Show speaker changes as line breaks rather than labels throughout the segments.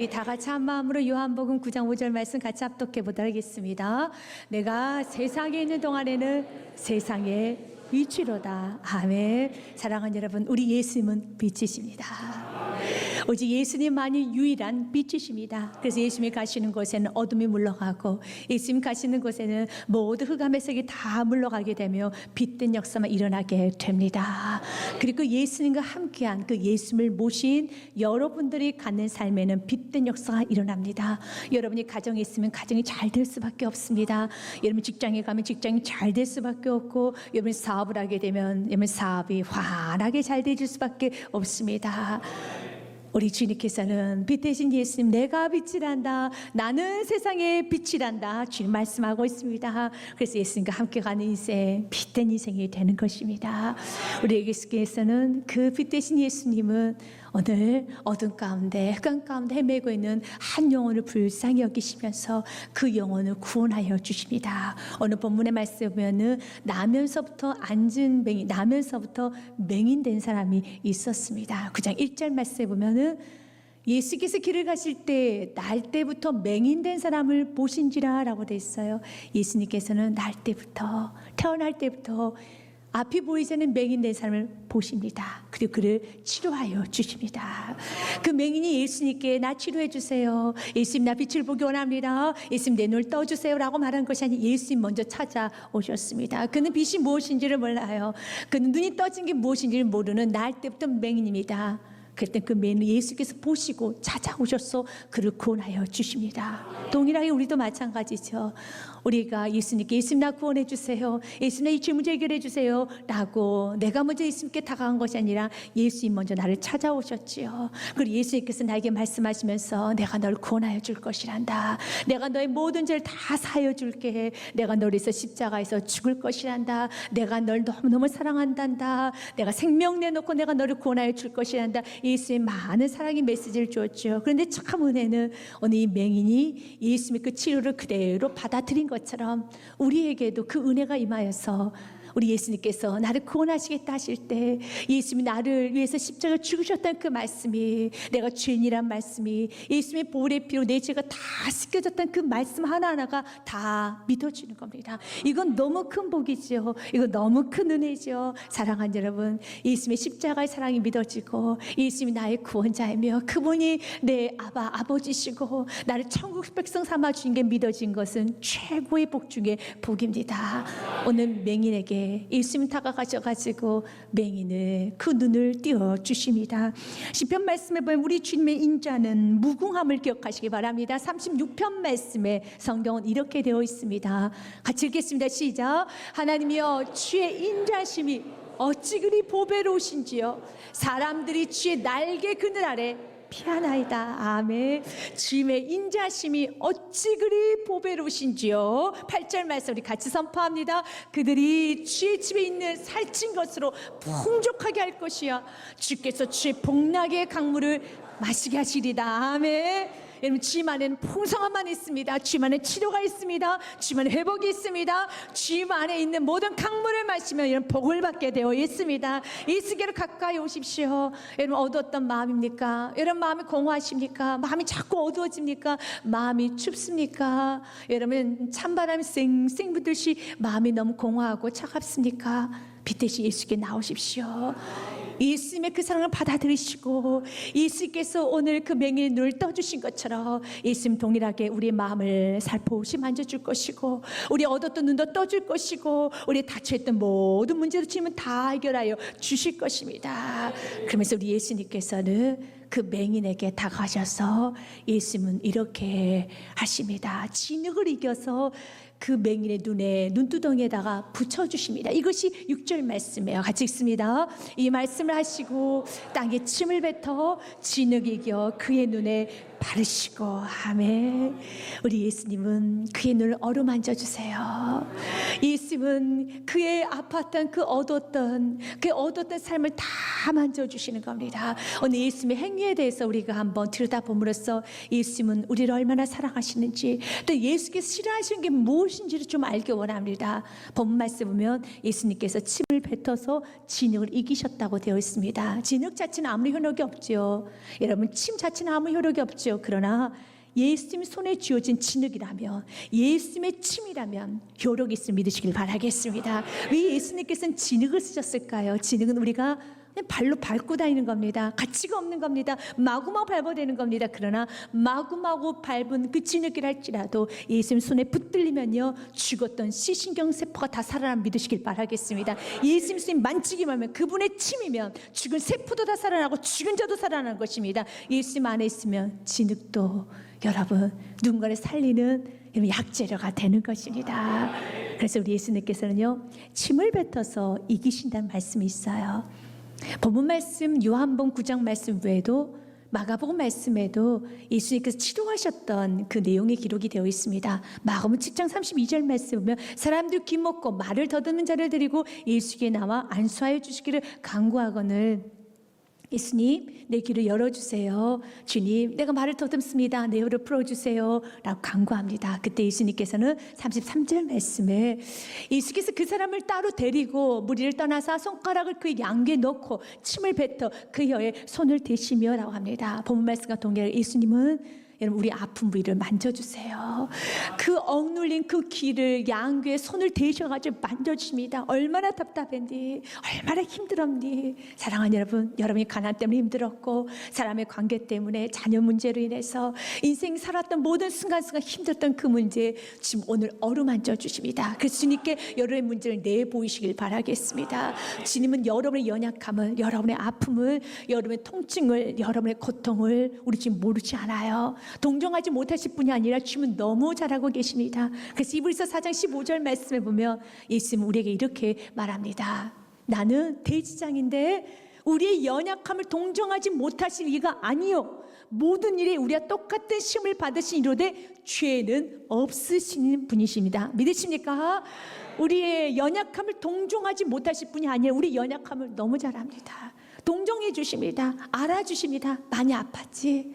우리 다 같이 한 마음으로 요한복음 9장 5절 말씀 같이 합독해 보도록 하겠습니다. 내가 세상에 있는 동안에는 세상의 빛이로다. 아멘. 사랑하는 여러분, 우리 예수님은 빛이십니다. 오직 예수님만이 유일한 빛이십니다. 그래서 예수님이 가시는 곳에는 어둠이 물러가고, 예수님 가시는 곳에는 모두 흑암의 색이 다 물러가게 되며 빛된 역사만 일어나게 됩니다. 그리고 예수님과 함께한 그 예수님을 모신 여러분들이 갖는 삶에는 빛된 역사가 일어납니다. 여러분이 가정에 있으면 가정이 잘 될 수밖에 없습니다. 여러분 직장에 가면 직장이 잘 될 수밖에 없고, 여러분 사업을 하게 되면 여러분 사업이 환하게 잘 되실 수밖에 없습니다. 우리 주님께서는 빛 대신 예수님, 내가 빛이란다, 나는 세상의 빛이란다, 주님 말씀하고 있습니다. 그래서 예수님과 함께 가는 인생, 빛된 인생이 되는 것입니다. 우리 예수께서는 그 빛 대신 예수님은 오늘 어둠 가운데, 흑암 가운데 헤매고 있는 한 영혼을 불쌍히 여기시면서 그 영혼을 구원하여 주십니다. 오늘 본문의 말씀에 보면은 나면서부터 앉은 맹인, 나면서부터 맹인된 사람이 있었습니다. 9장 1절 말씀에 보면은 예수께서 길을 가실 때 날 때부터 맹인된 사람을 보신지라 라고 되어 있어요. 예수님께서는 날 때부터, 태어날 때부터 앞이 보이지 않는 맹인된 사람을 보십니다. 그리고 그를 치료하여 주십니다. 그 맹인이 예수님께 나 치료해 주세요, 예수님 나 빛을 보기 원합니다, 예수님 내 눈을 떠주세요 라고 말한 것이 아니라 예수님 먼저 찾아오셨습니다. 그는 빛이 무엇인지를 몰라요. 그는 눈이 떠진 게 무엇인지를 모르는 날 때부터 맹인입니다. 그때 그 맹인을 예수께서 보시고 찾아오셔서 그를 구원하여 주십니다. 동일하게 우리도 마찬가지죠. 우리가 예수님께 예수님 나 구원해 주세요, 예수님 나 이 질문 해결해 주세요 라고 내가 먼저 예수님께 다가간 것이 아니라 예수님 먼저 나를 찾아오셨지요. 그리고 예수님께서 나에게 말씀하시면서 내가 너를 구원하여 줄 것이란다, 내가 너의 모든 죄를 다 사하여 줄게, 내가 너를 위해서 십자가에서 죽을 것이란다, 내가 널 너무너무 사랑한단다, 내가 생명 내놓고 내가 너를 구원하여 줄 것이란다. 예수의 많은 사랑의 메시지를 주었죠. 그런데 참 은혜는 오늘 이 맹인이 예수님의 그 치료를 그대로 받아들인 것처럼 우리에게도 그 은혜가 임하여서 우리 예수님께서 나를 구원하시겠다 하실 때 예수님이 나를 위해서 십자가를 죽으셨다는 그 말씀이, 내가 죄인이란 말씀이, 예수님의 보혈의 피로 내 죄가 다 씻겨졌다는 그 말씀 하나하나가 다 믿어지는 겁니다. 이건 너무 큰 복이죠. 이건 너무 큰 은혜죠. 사랑하는 여러분, 예수님의 십자가의 사랑이 믿어지고 예수님이 나의 구원자이며 그분이 내 아버지시고 나를 천국 백성 삼아주신 게 믿어진 것은 최고의 복 중에 복입니다. 오늘 맹인에게 예수님 다가가셔가지고 맹인을 그 눈을 띄워주십니다. 시편 말씀에 보면 우리 주님의 인자는 무궁함을 기억하시기 바랍니다. 36편 말씀에 성경은 이렇게 되어 있습니다. 같이 읽겠습니다. 시작. 하나님이여 주의 인자심이 어찌 그리 보배로우신지요, 사람들이 주의 날개 그늘 아래 피하나이다. 아멘. 주님의 인자심이 어찌 그리 보배로우신지요. 8절 말씀 우리 같이 선포합니다. 그들이 주의 집에 있는 살찐 것으로 풍족하게 할 것이야, 주께서 주의 복락의 강물을 마시게 하시리다. 아멘. 여러분, 주님 안에는 풍성함만 있습니다. 주님 안에 치료가 있습니다. 주님 안에 회복이 있습니다. 주님 안에 있는 모든 강물을 마시면 여러분 복을 받게 되어 있습니다. 예수께로 가까이 오십시오. 여러분, 어두웠던 마음입니까? 여러분, 마음이 공허하십니까? 마음이 자꾸 어두워집니까? 마음이 춥습니까? 여러분, 찬바람이 쌩쌩 불듯이 마음이 너무 공허하고 차갑습니까? 빛 대신 예수께 나오십시오. 예수님의 그 사랑을 받아들이시고 예수께서 오늘 그 맹인의 눈을 떠주신 것처럼 예수님 동일하게 우리의 마음을 살포시 만져줄 것이고, 우리 어두웠던 눈도 떠줄 것이고, 우리 닫혀있던 모든 문제도 주님은 다 해결하여 주실 것입니다. 그러면서 우리 예수님께서는 그 맹인에게 다가가셔서 예수님은 이렇게 하십니다. 진흙을 이겨서 그 맹인의 눈에, 눈두덩이에다가 붙여주십니다. 이것이 6절 말씀이에요. 같이 읽습니다. 이 말씀을 하시고 땅에 침을 뱉어 진흙 이겨 그의 눈에 바르시고. 아멘. 우리 예수님은 그의 눈을 어루만져 주세요. 예수님은 그의 아팠던 그 어두웠던 삶을 다 만져주시는 겁니다. 오늘 예수님의 행위에 대해서 우리가 한번 들여다봄으로써 예수님은 우리를 얼마나 사랑하시는지, 또 예수께서 싫어하시는 게 무엇인지를 좀 알기 원합니다. 본문 말씀 보면 예수님께서 침을 뱉어서 진흙을 이기셨다고 되어 있습니다. 진흙 자체는 아무 효력이 없죠. 여러분, 침 자체는 아무 효력이 없죠. 있죠. 그러나 예수님 손에 쥐어진 진흙이라면, 예수님의 침이라면 효력이 있음을 믿으시길 바라겠습니다. 왜 예수님께서는 진흙을 쓰셨을까요? 진흙은 우리가 그냥 발로 밟고 다니는 겁니다. 가치가 없는 겁니다. 마구마구 밟아야 되는 겁니다. 그러나 마구마구 밟은 그 진흙이라 할지라도 예수님 손에 붙들리면요, 죽었던 시신경세포가 다 살아남 믿으시길 바라겠습니다. 예수님 손에 만지기만 하면, 그분의 침이면 죽은 세포도 다 살아나고 죽은 자도 살아나는 것입니다. 예수님 안에 있으면 진흙도 여러분 누군가를 살리는 약재료가 되는 것입니다. 그래서 우리 예수님께서는요, 침을 뱉어서 이기신다는 말씀이 있어요. 본문 말씀 요한복음 9장 말씀 외에도 마가복음 말씀에도 예수님께서 치료하셨던 그 내용이 기록이 되어 있습니다. 마가복음 7장 32절 말씀 보면 사람들 귀먹고 말을 더듬는 자를 데리고 예수께 나와 안수하여 주시기를 간구하거늘 예수님 내 귀를 열어주세요. 주님 내가 말을 더듬습니다. 내 혀를 풀어주세요 라고 간구합니다. 그때 예수님께서는 33절 말씀에 예수께서 그 사람을 따로 데리고 무리를 떠나서 손가락을 그의 양귀에 넣고 침을 뱉어 그 혀에 손을 대시며 라고 합니다. 본문 말씀과 동일하게 예수님은 여러분 우리 아픈 부위를 만져주세요. 그 억눌린 그 귀를 양귀에 손을 대셔가지고 만져주십니다. 얼마나 답답했니, 얼마나 힘들었니. 사랑하는 여러분, 여러분이 가난 때문에 힘들었고 사람의 관계 때문에 자녀 문제로 인해서 인생 살았던 모든 순간순간 힘들었던 그 문제 지금 오늘 어루만져 주십니다. 그래서 주님께 여러분의 문제를 내보이시길 바라겠습니다. 주님은 여러분의 연약함을, 여러분의 아픔을, 여러분의 통증을, 여러분의 고통을 우리 지금 모르지 않아요. 동정하지 못하실 뿐이 아니라 주님은 너무 잘하고 계십니다. 그래서 이브리서 4장 15절 말씀에 보면 예수님은 우리에게 이렇게 말합니다. 나는 대지장인데 우리의 연약함을 동정하지 못하실 이가 아니요 모든 일에 우리와 똑같은 시험을 받으신 이로되 죄는 없으신 분이십니다. 믿으십니까? 우리의 연약함을 동정하지 못하실 분이 아니라 우리 연약함을 너무 잘 압니다. 동정해 주십니다. 알아주십니다. 많이 아팠지,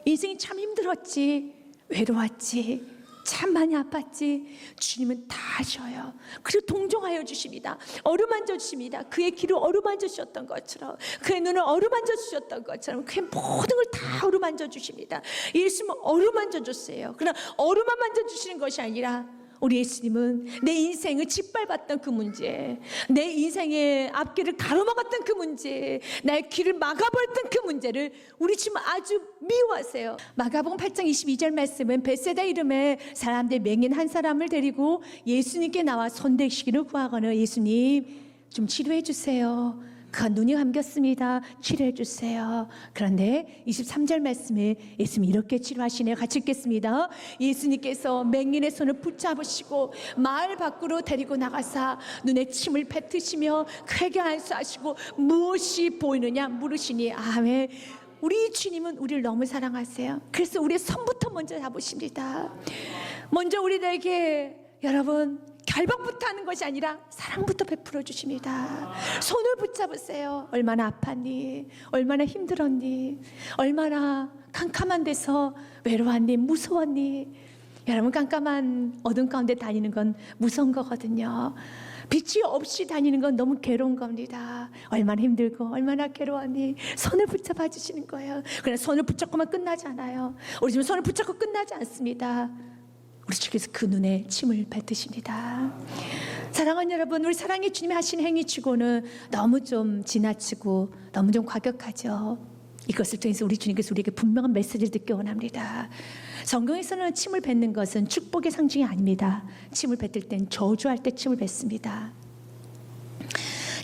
인생이 참 힘들었지, 외로웠지, 참 많이 아팠지, 주님은 다 아셔요. 그리고 동정하여 주십니다. 어루만져 주십니다. 그의 귀를 어루만져 주셨던 것처럼, 그의 눈을 어루만져 주셨던 것처럼 그의 모든 걸 다 어루만져 주십니다. 예수님은 어루만져 줬어요. 그러나 어루만 만져 주시는 것이 아니라 우리 예수님은 내 인생을 짓밟았던 그 문제, 내 인생의 앞길을 가로막았던 그 문제, 나의 길을 막아버렸던 그 문제를 우리 지금 아주 미워하세요. 마가복음 8장 22절 말씀은 벳세다 이름의 사람들 맹인 한 사람을 데리고 예수님께 나와 손대시기를 구하거늘 예수님 좀 치료해 주세요. 그 눈이 감겼습니다. 치료해 주세요. 그런데 23절 말씀에 예수님이 이렇게 치료하시네요. 같이 읽겠습니다. 예수님께서 맹인의 손을 붙잡으시고 마을 밖으로 데리고 나가사 눈에 침을 뱉으시며 크게 안수하시고 무엇이 보이느냐 물으시니 아멘. 우리 주님은 우리를 너무 사랑하세요. 그래서 우리의 손부터 먼저 잡으십니다. 먼저 우리들에게 여러분 결박부터 하는 것이 아니라 사랑부터 베풀어 주십니다. 손을 붙잡으세요. 얼마나 아팠니? 얼마나 힘들었니? 얼마나 캄캄한 데서 외로웠니? 무서웠니? 여러분 깜깜한 어둠 가운데 다니는 건 무서운 거거든요. 빛이 없이 다니는 건 너무 괴로운 겁니다. 얼마나 힘들고 얼마나 괴로웠니? 손을 붙잡아 주시는 거예요. 그러나 손을 붙잡고만 끝나지 않아요. 우리 지금 손을 붙잡고 끝나지 않습니다. 우리 주께서 그 눈에 침을 뱉으십니다. 사랑하는 여러분, 우리 사랑의 주님이 하신 행위치고는 너무 좀 지나치고 너무 좀 과격하죠. 이것을 통해서 우리 주님께서 우리에게 분명한 메시지를 듣기 원합니다. 성경에서는 침을 뱉는 것은 축복의 상징이 아닙니다. 침을 뱉을 땐 저주할 때 침을 뱉습니다.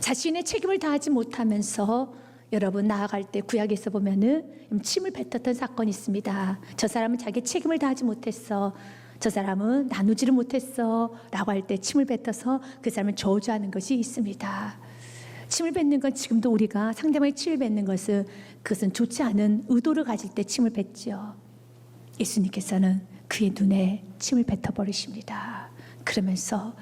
자신의 책임을 다하지 못하면서 여러분 나아갈 때 구약에서 보면은 침을 뱉었던 사건이 있습니다. 저 사람은 자기 책임을 다하지 못했어, 저 사람은 나누지를 못했어 라고 할 때 침을 뱉어서 그 사람을 저주하는 것이 있습니다. 침을 뱉는 건 지금도 우리가 상대방의 침을 뱉는 것은 그것은 좋지 않은 의도를 가질 때 침을 뱉죠. 예수님께서는 그의 눈에 침을 뱉어버리십니다. 그러면서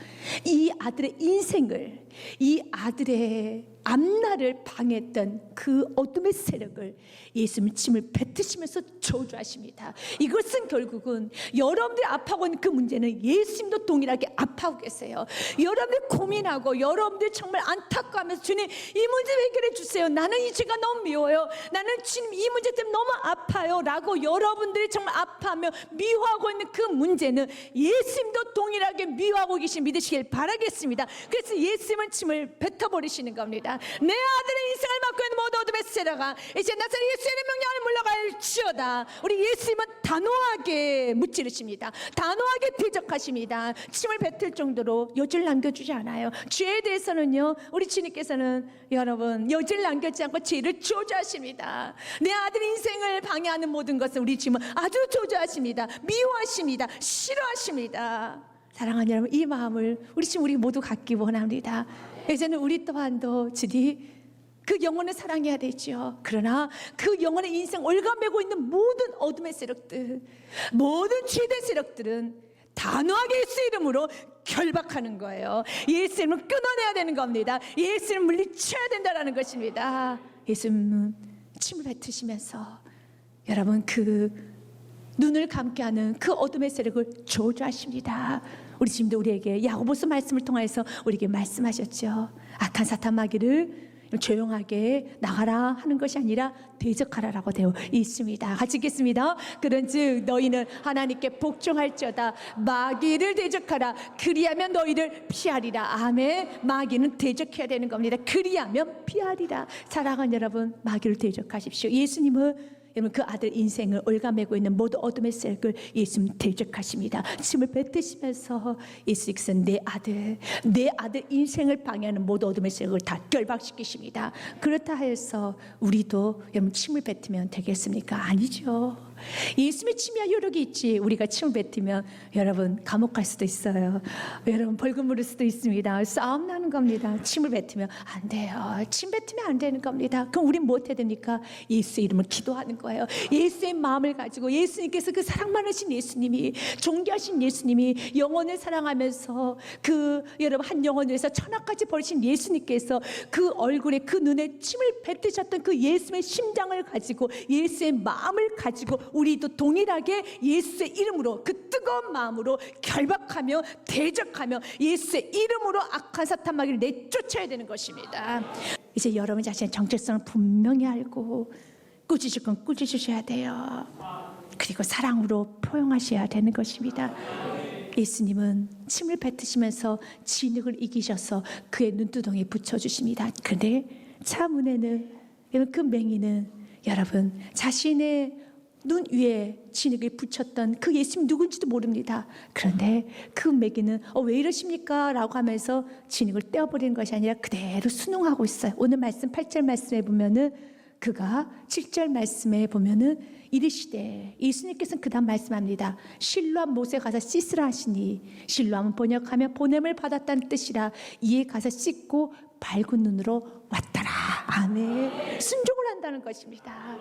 이 아들의 인생을, 이 아들의 앞날을 방해했던 그 어둠의 세력을 예수님 침을 뱉으시면서 저주하십니다. 이것은 결국은 여러분들이 아파하고 있는 그 문제는 예수님도 동일하게 아파하고 계세요. 여러분들이 고민하고 여러분들이 정말 안타까워하면서 주님 이 문제 해결해 주세요. 나는 이 죄가 너무 미워요. 나는 주님 이 문제 때문에 너무 아파요 라고 여러분들이 정말 아파하며 미워하고 있는 그 문제는 예수님도 동일하게 미워하고 계신 믿으시길 바라겠습니다. 그래서 예수님은 침을 뱉어버리시는 겁니다. 내 아들의 인생을 맡고 있는 모든 어둠의 세력아 이제 나사렛 예수의 명령을 물러갈지어다. 우리 예수님은 단호하게 무찌르십니다. 단호하게 대적하십니다. 침을 뱉을 정도로 여지를 남겨주지 않아요. 죄에 대해서는요 우리 주님께서는 여러분 여지를 남겨지 않고 죄를 저주하십니다. 내 아들의 인생을 방해하는 모든 것을 우리 주님은 아주 저주하십니다. 미워하십니다. 싫어하십니다. 사랑하는 여러분, 이 마음을 우리 모두 갖기 원합니다. 이제는 우리 또한도 주디 그 영혼을 사랑해야 되죠. 그러나 그 영혼의 인생 올가매고 있는 모든 어둠의 세력들, 모든 죄된 세력들은 단호하게 예수 이름으로 결박하는 거예요. 예수 이름을 끊어내야 되는 겁니다. 예수 이름을 물리쳐야 된다는 것입니다. 예수님은 침을 뱉으시면서 여러분 그 눈을 감게 하는 그 어둠의 세력을 저주하십니다. 우리 지금도 우리에게 야고보서 말씀을 통해서 우리에게 말씀하셨죠. 악한 사탄 마귀를 조용하게 나가라 하는 것이 아니라 대적하라라고 되어 있습니다. 같이 읽겠습니다. 그런즉 너희는 하나님께 복종할지어다. 마귀를 대적하라. 그리하면 너희를 피하리라. 아멘. 마귀는 대적해야 되는 겁니다. 그리하면 피하리라. 사랑하는 여러분, 마귀를 대적하십시오. 예수님은 여러분 그 아들 인생을 올가매고 있는 모든 어둠의 세력을 예수님 대적하십니다. 침을 뱉으시면서 예수께서 내 아들 인생을 방해하는 모든 어둠의 세력을 다 결박시키십니다. 그렇다 해서 우리도 여러분 침을 뱉으면 되겠습니까? 아니죠. 예수님의 침이야 효력이 있지. 우리가 침을 뱉으면 여러분 감옥 갈 수도 있어요. 여러분 벌금 물을 수도 있습니다. 싸움 나는 겁니다. 침을 뱉으면 안 돼요. 침 뱉으면 안 되는 겁니다. 그럼 우린 뭐 해야 됩니까? 예수의 이름을 기도하는 거예요. 예수의 마음을 가지고 예수님께서 그 사랑 많으신 예수님이 존귀하신 예수님이 영혼을 사랑하면서 그 여러분 한 영혼을 위해서 천하까지 버리신 예수님께서 그 얼굴에 그 눈에 침을 뱉으셨던 그 예수의 심장을 가지고 예수의 마음을 가지고 우리도 동일하게 예수의 이름으로 그 뜨거운 마음으로 결박하며 대적하며 예수의 이름으로 악한 사탄 마귀를 내쫓아야 되는 것입니다. 이제 여러분 자신의 정체성을 분명히 알고 꾸짖을 건 꾸짖으셔야 돼요. 그리고 사랑으로 포용하셔야 되는 것입니다. 예수님은 침을 뱉으시면서 진흙을 이기셔서 그의 눈두덩이에 붙여주십니다. 그런데 차문에는 그 맹인은 여러분 자신의 눈 위에 진흙을 붙였던 그 예수님 누군지도 모릅니다. 그런데 그 맹인은 왜 이러십니까? 라고 하면서 진흙을 떼어버리는 것이 아니라 그대로 순응하고 있어요. 오늘 말씀 8절 말씀에 보면은 그가 7절 말씀에 보면은 이르시되 예수님께서는 그 다음 말씀합니다. 실로암 못에 가서 씻으라 하시니 실로암은 번역하면 보냄을 받았다는 뜻이라 이에 가서 씻고 밝은 눈으로 왔더라. 아멘. 순종을 한다는 것입니다.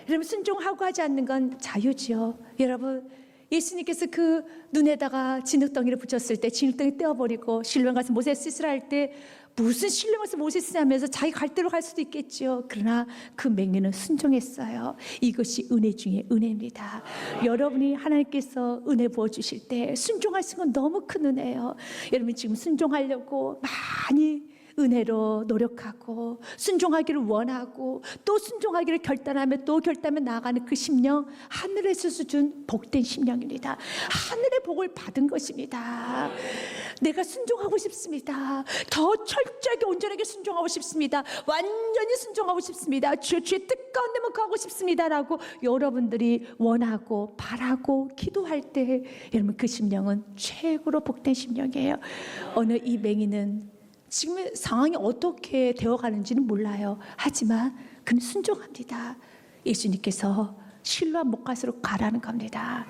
여러분 순종하고 하지 않는 건 자유지요. 여러분 예수님께서 그 눈에다가 진흙덩이를 붙였을 때 진흙덩이 떼어버리고 실로암 가서 못에 씻으라 할 때 무슨 실로암에서 못에 씻으면서 자기 갈 대로 갈 수도 있겠죠. 그러나 그 맹인은 순종했어요. 이것이 은혜 중에 은혜입니다. 여러분이 하나님께서 은혜 부어주실 때 순종할 수 있는 건 너무 큰 은혜예요. 여러분 지금 순종하려고 많이 은혜로 노력하고 순종하기를 원하고 또 순종하기를 결단하며 또 결단하며 나아가는 그 심령, 하늘에서 준 복된 심령입니다. 하늘의 복을 받은 것입니다. 내가 순종하고 싶습니다. 더 철저하게 온전하게 순종하고 싶습니다. 완전히 순종하고 싶습니다. 주의 뜻 가운데 묵하고 싶습니다 라고 여러분들이 원하고 바라고 기도할 때 여러분 그 심령은 최고로 복된 심령이에요. 어느 이 맹인은 지금 상황이 어떻게 되어가는지는 몰라요. 하지만 그는 순종합니다. 예수님께서 실로암 못갓으로 가라는 겁니다.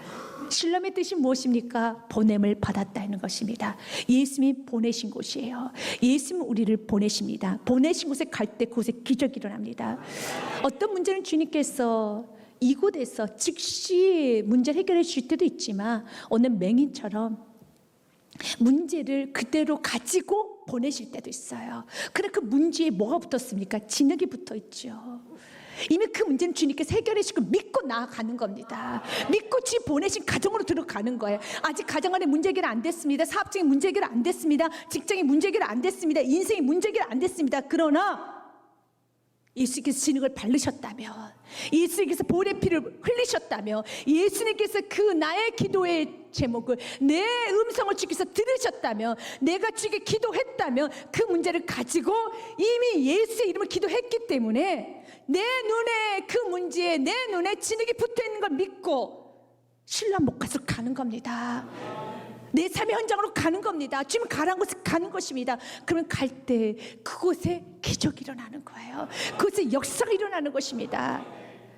실로암의 뜻이 무엇입니까? 보냄을 받았다는 것입니다. 예수님이 보내신 곳이에요. 예수님은 우리를 보내십니다. 보내신 곳에 갈 때 그곳에 기적이 일어납니다. 어떤 문제는 주님께서 이곳에서 즉시 문제를 해결해 주실 때도 있지만 오늘 맹인처럼 문제를 그대로 가지고 보내실 때도 있어요. 그러나 그 문제에 뭐가 붙었습니까? 진흙이 붙어 있죠. 이미 그 문제는 주님께서 해결하시고 믿고 나아가는 겁니다. 믿고 주님 보내신 가정으로 들어가는 거예요. 아직 가정 안에 문제 해결 안 됐습니다. 사업적인 문제 해결 안 됐습니다. 직장의 문제 해결 안 됐습니다. 인생의 문제 해결 안 됐습니다. 그러나 예수님께서 진흙을 바르셨다면, 예수님께서 볼의 피를 흘리셨다면, 예수님께서 그 나의 기도의 제목을, 내 음성을 주께서 들으셨다면, 내가 주께 기도했다면 그 문제를 가지고 이미 예수의 이름을 기도했기 때문에 내 눈에 그 문제에, 내 눈에 진흙이 붙어있는 걸 믿고 신랑 못 가서 가는 겁니다. 내 삶의 현장으로 가는 겁니다. 지금 가라는 곳에 가는 것입니다. 그러면 갈 때 그곳에 기적이 일어나는 거예요. 그곳에 역사가 일어나는 것입니다.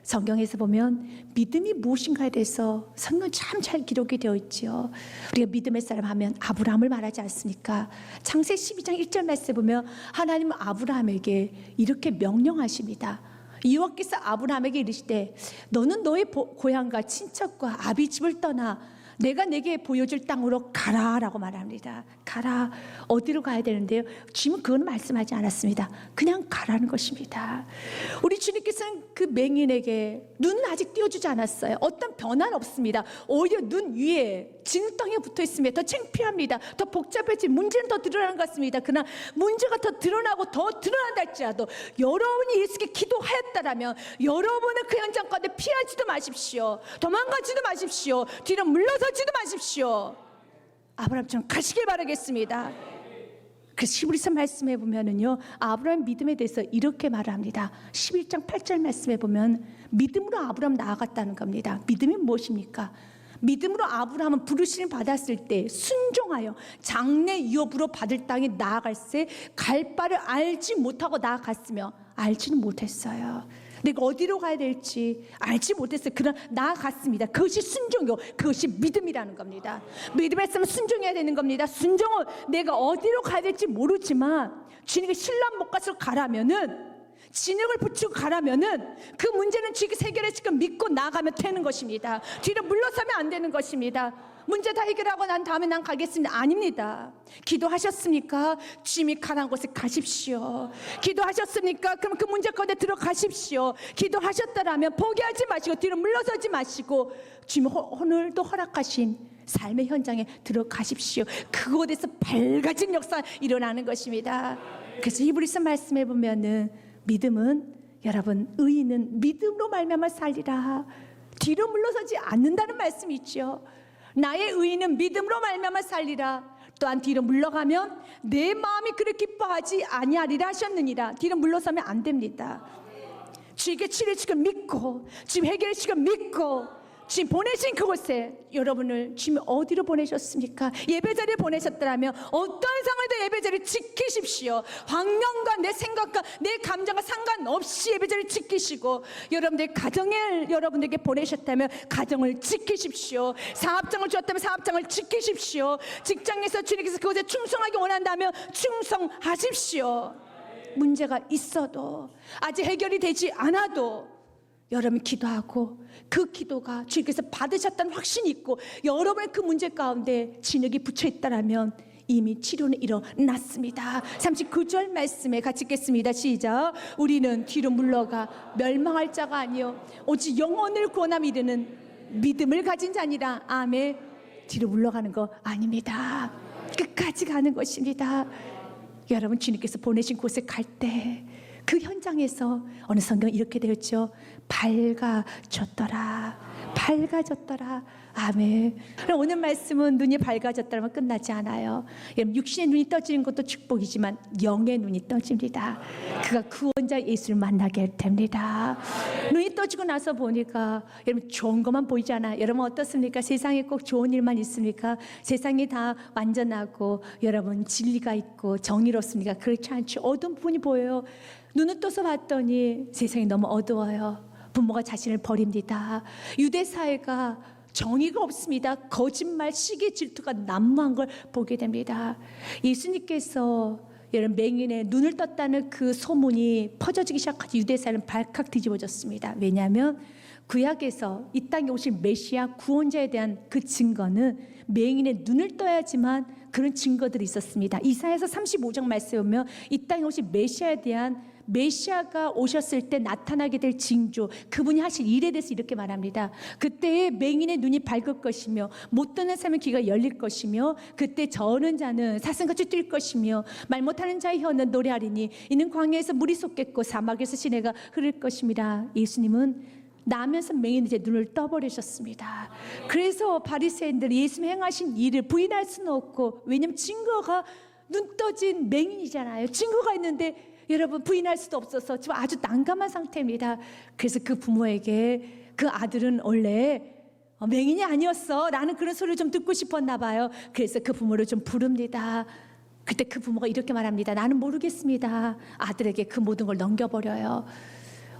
성경에서 보면 믿음이 무엇인가에 대해서 성경 참 잘 기록이 되어 있지요. 우리가 믿음의 사람 하면 아브라함을 말하지 않습니까? 창세기 12장 1절 말씀에 보면 하나님은 아브라함에게 이렇게 명령하십니다. 여호와께서 아브라함에게 이르시되 너는 너의 고향과 친척과 아비 집을 떠나 내가 내게 보여줄 땅으로 가라라고 말합니다. 가라. 어디로 가야 되는데요? 주님은 그건 말씀하지 않았습니다. 그냥 가라는 것입니다. 우리 주님께서는 그 맹인에게 눈은 아직 띄워주지 않았어요. 어떤 변화는 없습니다. 오히려 눈 위에 진흙덩이에 붙어 있으면 더 창피합니다. 더 복잡해진 문제는 더 드러나는 것 같습니다. 그러나 문제가 더 드러나고 더 드러난다 할지라도 여러분이 예수께 기도하였다라면 여러분은 그 현장 가운데 피하지도 마십시오. 도망가지도 마십시오. 뒤로 물러서지도 마십시오. 아브라함처럼 가시길 바라겠습니다. 그래서 히브리서 말씀에 보면은요, 아브라함 믿음에 대해서 이렇게 말을 합니다. 11장 8절 말씀에 보면 믿음으로 아브라함 나아갔다는 겁니다. 믿음이 무엇입니까? 믿음으로 아브라함은 부르심을 받았을 때 순종하여 장래 유업으로 받을 땅에 나아갈새 갈 바를 알지 못하고 나아갔으며 알지는 못했어요. 내가 어디로 가야 될지 알지 못했어요. 그러나 나아갔습니다. 그것이 순종이고 그것이 믿음이라는 겁니다. 믿음의 삶은 순종해야 되는 겁니다. 순종은 내가 어디로 가야 될지 모르지만 주님께 신랑 못 가서 가라면은, 진흙을 붙이고 가라면은 그 문제는 주님께서 해결해주고 믿고 나아가면 되는 것입니다. 뒤로 물러서면 안 되는 것입니다. 문제 다 해결하고 난 다음에 난 가겠습니다. 아닙니다. 기도하셨습니까? 주님이 가라는 곳에 가십시오. 기도하셨습니까? 그럼 그 문제 가운데 들어가십시오. 기도하셨다라면 포기하지 마시고 뒤로 물러서지 마시고 주님 오늘도 허락하신 삶의 현장에 들어가십시오. 그곳에서 밝아진 역사 일어나는 것입니다. 그래서 히브리서 말씀해 보면은 믿음은, 여러분, 의인은 믿음으로 말미암아 살리라. 뒤로 물러서지 않는다는 말씀이 있죠. 나의 의인은 믿음으로 말미암아 살리라. 또한 뒤로 물러가면 내 마음이 그렇게 기뻐하지 아니하리라 하셨느니라. 뒤로 물러서면 안 됩니다. 주에게 치료해주고 믿고, 주님 해결해주고 믿고, 주님 보내신 그곳에 여러분을 주님 어디로 보내셨습니까? 예배자리에 보내셨더라면 어떤 상황에도 예배자리를 지키십시오. 환경과 내 생각과 내 감정과 상관없이 예배자리를 지키시고, 여러분들 가정을 여러분들에게 보내셨다면 가정을 지키십시오. 사업장을 주었다면 사업장을 지키십시오. 직장에서 주님께서 그곳에 충성하기 원한다면 충성하십시오. 문제가 있어도, 아직 해결이 되지 않아도 여러분 기도하고 그 기도가 주님께서 받으셨다는 확신이 있고 여러분의 그 문제 가운데 진흙이 붙여 있다라면 이미 치료는 일어났습니다. 39절 말씀에 같이 읽겠습니다. 시작. 우리는 뒤로 물러가 멸망할 자가 아니요 오직 영혼을 구원함 이르는 믿음을 가진 자니라. 아멘. 뒤로 물러가는 거 아닙니다. 끝까지 가는 것입니다. 여러분 주님께서 보내신 곳에 갈 때 그 현장에서 어느 성경 이렇게 되었죠. 밝아졌더라. 밝아졌더라. 아멘. 그럼 오늘 말씀은 눈이 밝아졌다면 끝나지 않아요. 여러분 육신의 눈이 떠지는 것도 축복이지만 영의 눈이 떠집니다. 그가 구원자 예수를 만나게 됩니다. 눈이 떠지고 나서 보니까 여러분 좋은 것만 보이잖아요. 여러분 어떻습니까? 세상에 꼭 좋은 일만 있습니까? 세상이 다 완전하고 여러분 진리가 있고 정의롭습니까? 그렇지 않죠. 어두운 부분이 보여요. 눈을 떠서 봤더니 세상이 너무 어두워요. 부모가 자신을 버립니다. 유대 사회가 정의가 없습니다. 거짓말, 시기, 질투가 난무한 걸 보게 됩니다. 예수님께서 여러분 맹인의 눈을 떴다는 그 소문이 퍼져지기 시작하자 유대 사회는 발칵 뒤집어졌습니다. 왜냐하면 구약에서 이 땅에 오실 메시아 구원자에 대한 그 증거는 맹인의 눈을 떠야지만 그런 증거들이 있었습니다. 이사야서 35장 말씀에 보면 이 땅에 오신 메시아에 대한 메시아가 오셨을 때 나타나게 될 징조, 그분이 하실 일에 대해서 이렇게 말합니다. 그때 맹인의 눈이 밝을 것이며 못 듣는 사람의 귀가 열릴 것이며 그때 저는 자는 사슴같이 뛸 것이며 말 못하는 자의 혀는 노래하리니 이는 광야에서 물이 솟겠고 사막에서 시내가 흐를 것입니다. 예수님은 나면서 맹인의 이제 눈을 떠버리셨습니다. 그래서 바리새인들이 예수님 행하신 일을 부인할 수는 없고, 왜냐하면 증거가 눈 떠진 맹인이잖아요. 증거가 있는데 여러분 부인할 수도 없어서 지금 아주 난감한 상태입니다. 그래서 그 부모에게 그 아들은 원래 맹인이 아니었어 라는 그런 소리를 좀 듣고 싶었나 봐요. 그래서 그 부모를 좀 부릅니다. 그때 그 부모가 이렇게 말합니다. 나는 모르겠습니다. 아들에게 그 모든 걸 넘겨버려요.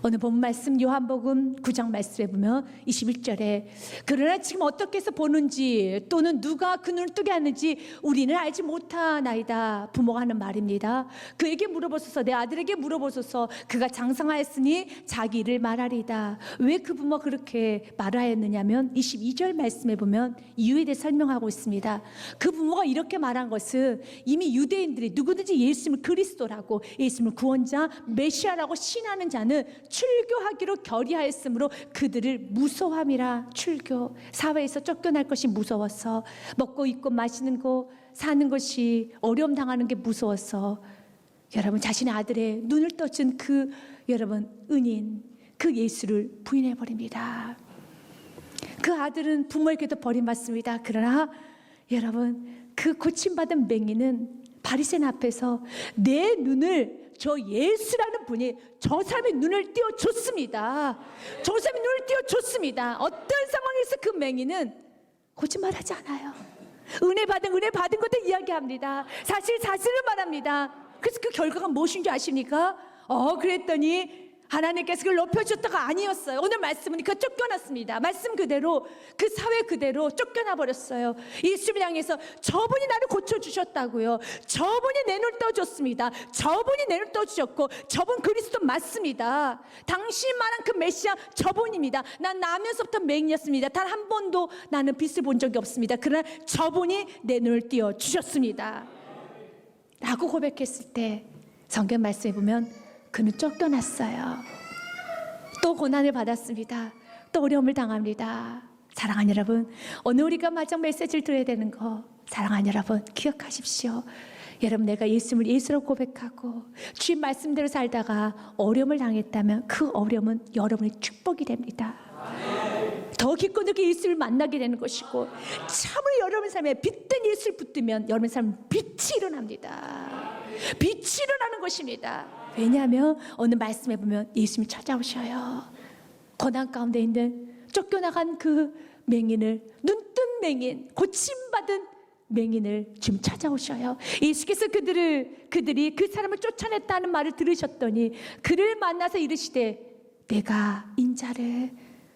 오늘 본 말씀 요한복음 9장 말씀에 보면 21절에 그러나 지금 어떻게 해서 보는지 또는 누가 그 눈을 뜨게 하는지 우리는 알지 못하나이다. 부모가 하는 말입니다. 그에게 물어보소서, 내 아들에게 물어보소서. 그가 장성하였으니 자기 일을 말하리다. 왜 그 부모가 그렇게 말하였느냐면 22절 말씀에 보면 이유에 대해 설명하고 있습니다. 그 부모가 이렇게 말한 것은 이미 유대인들이 누구든지 예수님을 그리스도라고, 예수님을 구원자 메시아라고 신하는 자는 출교하기로 결의하였으므로 그들을 무서워함이라. 출교, 사회에서 쫓겨날 것이 무서워서, 먹고 입고 마시는 거 사는 것이 어려움 당하는 게 무서워서 여러분 자신의 아들의 눈을 떠준 그 여러분 은인, 그 예수를 부인해 버립니다. 그 아들은 부모에게도 버림받습니다. 그러나 여러분 그 고침받은 맹인은 바리새인 앞에서 내 눈을, 저 예수라는 분이 저 사람의 눈을 띄워줬습니다. 저 사람의 눈을 띄워줬습니다. 어떤 상황에서 그 맹인은 거짓말하지 않아요. 은혜 받은 것도 이야기합니다. 사실을 말합니다. 그래서 그 결과가 무엇인 줄 아십니까? 그랬더니 하나님께서 그걸 높여주셨다가 아니었어요. 오늘 말씀은 그 쫓겨났습니다. 말씀 그대로, 그 사회 그대로 쫓겨나 버렸어요. 예수를 향해서 저분이 나를 고쳐주셨다고요. 저분이 내 눈을 떠줬습니다. 저분이 내 눈을 떠주셨고 저분 그리스도 맞습니다. 당신 말한 그 메시아 저분입니다. 난 나면서부터 맹인이었습니다. 단 한 번도 나는 빛을 본 적이 없습니다. 그러나 저분이 내 눈을 띄워주셨습니다 라고 고백했을 때 성경 말씀에 보면 그는 쫓겨났어요. 또 고난을 받았습니다. 또 어려움을 당합니다. 사랑하는 여러분, 오늘 우리가 마지막 메시지를 들어야 되는 거, 사랑하는 여러분 기억하십시오. 여러분 내가 예수님을 예수로 고백하고 주님 말씀대로 살다가 어려움을 당했다면 그 어려움은 여러분의 축복이 됩니다. 더 깊고 넓게 예수를 만나게 되는 것이고, 참으로 여러분 삶에 빛된 예수를 붙들면 여러분 삶은 빛이 일어납니다. 빛이 일어나는 것입니다. 왜냐하면 오늘 말씀해 보면 예수님이 찾아오셔요. 고난 가운데 있는 쫓겨나간 그 맹인을, 눈뜬 맹인, 고침받은 맹인을 지금 찾아오셔요. 예수께서 그들이 그 사람을 쫓아냈다는 말을 들으셨더니 그를 만나서 이르시되 내가 인자를,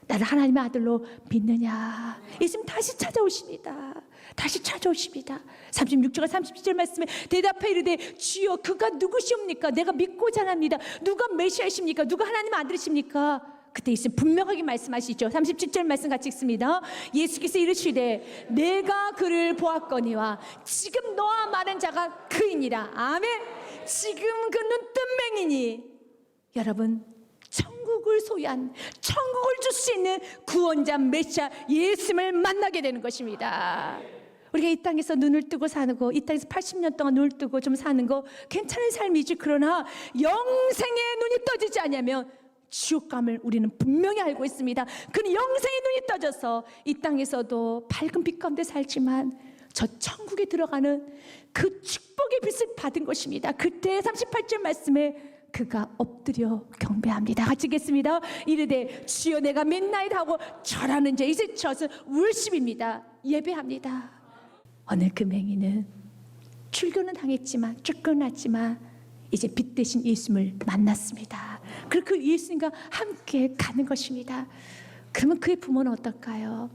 나를 하나님의 아들로 믿느냐. 예수님 다시 찾아오십니다. 다시 찾아오십니다. 36절과 37절 말씀에 대답해 이르되 주여 그가 누구시옵니까? 내가 믿고자 합니다. 누가 메시아이십니까? 누가 하나님의 아들이십니까? 그때 예수님 분명하게 말씀하시죠. 37절 말씀 같이 읽습니다. 예수께서 이르시되 내가 그를 보았거니와 지금 너와 말한 자가 그이니라. 아멘. 지금 그 눈뜬 맹인이 여러분 천국을 소유한, 천국을 줄 수 있는 구원자 메시아 예수님을 만나게 되는 것입니다. 우리가 이 땅에서 눈을 뜨고 사는 거, 이 땅에서 80년 동안 눈을 뜨고 좀 사는 거 괜찮은 삶이지, 그러나 영생의 눈이 떠지지 않으면 지옥감을 우리는 분명히 알고 있습니다. 그는 영생의 눈이 떠져서 이 땅에서도 밝은 빛 가운데 살지만 저 천국에 들어가는 그 축복의 빛을 받은 것입니다. 그때 38절 말씀에 그가 엎드려 경배합니다. 같이 읽겠습니다. 이르되 주여 내가 믿나이다 하고 절하는 자, 이제 저는 월십입니다. 예배합니다. 오늘 그 맹인은 출교는 당했지만 쫓겨났지만 이제 빛 대신 예수님을 만났습니다. 그리고 그 예수님과 함께 가는 것입니다. 그러면 그의 부모는 어떨까요?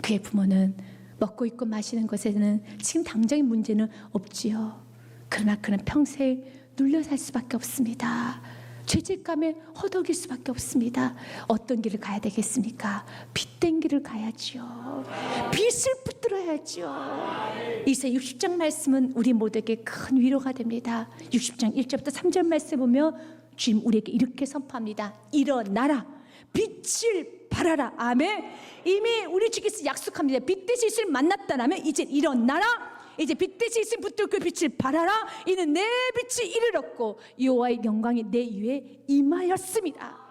그의 부모는 먹고 입고 마시는 것에는 지금 당장의 문제는 없지요. 그러나 그는 평생 눌려 살 수밖에 없습니다. 죄책감에 허덕일 수밖에 없습니다. 어떤 길을 가야 되겠습니까? 빛된 길을 가야지요. 빛을 붙들어야지요. 이사야 60장 말씀은 우리 모두에게 큰 위로가 됩니다. 60장 1절부터 3절 말씀 보면 주님 우리에게 이렇게 선포합니다. 일어나라, 빛을 발하라. 아멘. 이미 우리 주께서 약속합니다. 빛 대신 있을 만났다라면 이제 일어나라. 이제 빛 대신 있을 붙들 그 빛을 발하라. 이는 내 빛이 이르렀고 여호와의 영광이 내 위에 임하였습니다.